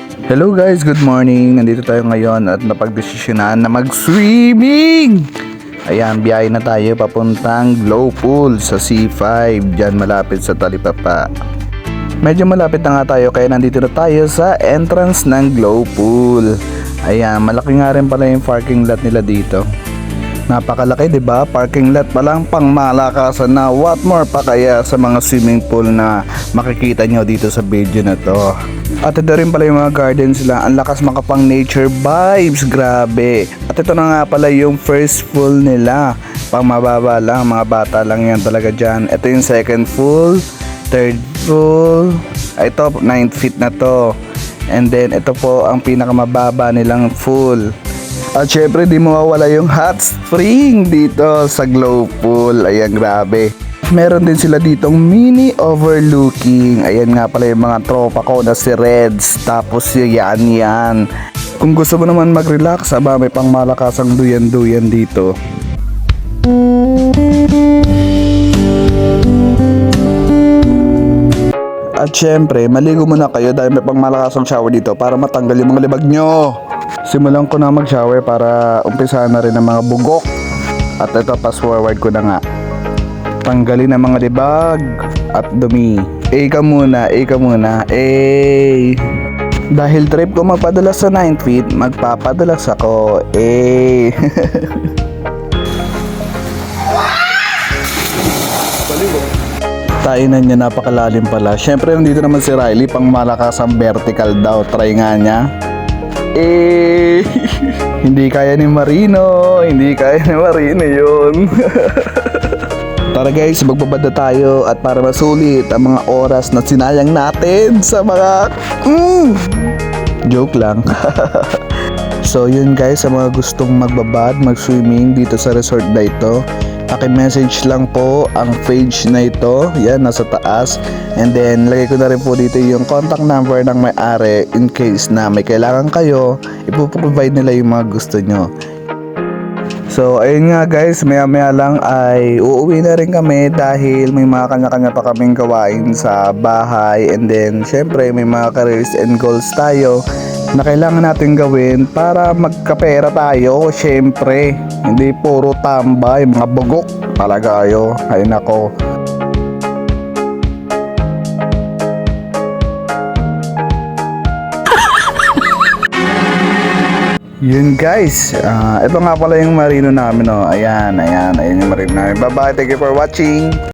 Hello guys, good morning. Nandito tayo ngayon at napagdesisyonan na mag-swimming. Ayan, biyahe na tayo papuntang Glow Pool sa C5, dyan malapit sa Talipapa. Medyo malapit na nga tayo kaya nandito na tayo sa entrance ng Glow Pool. Ayan, malaki nga rin pala yung parking lot nila dito. Napakalaki, 'di ba? Parking lot pa lang, pang malakasan na. What more pa kaya sa mga swimming pool na makikita nyo dito sa video na to. At ito rin pala yung mga gardens nila. Ang lakas makapang nature vibes, grabe. At ito na nga pala yung first pool nila. Pang mababa lang, mga bata lang yan talaga dyan. Ito yung second pool, third pool. Ito, 9 feet na to. And then ito po ang pinakamababa nilang pool. At syempre di mawawala yung hot spring dito sa Glow Pool. Ayan, grabe. Meron din sila ditong mini overlooking. Ayan nga pala yung mga tropa ko na si Reds. Tapos yan. Kung gusto mo naman mag-relax, may pang malakasang duyan-duyan dito. At syempre, maligo muna kayo dahil may pang malakasang shower dito para matanggal yung mga libag nyo. Simulan ko na mag-shower para umpisahan na rin ang mga bugok. At ito, pass forward ko na nga. Tanggalin ang mga libag at dumi. Ika muna. Dahil trip ko magpadalas sa 9 feet, magpapadalas ako. Tainan niya, napakalalim pala. Syempre nandito naman si Riley, pang malakasang vertical daw. Try nga niya. Hindi kaya ni Marino yun. Tara guys, magbabad na tayo at para masulit ang mga oras na sinayang natin sa mga joke lang. So yun guys, sa mga gustong magbabad, mag-swimming dito sa resort na ito, paki-message lang po ang page na ito, yan nasa taas. And then lagay ko na rin po dito yung contact number ng may-ari in case na may kailangan kayo, ipoprovide nila yung mga gusto nyo. So ayun nga guys, maya lang ay uuwi na rin kami dahil may mga kanya-kanya pa kaming gawain sa bahay. And then syempre may mga careers and goals tayo na kailangan natin gawin para magkapera tayo. Syempre, hindi puro tambay, mga bugok talaga kayo. Ay nako. Yun guys, ito nga pala yung marino namin, oh. Ayan yung marino namin. Bye bye, thank you for watching.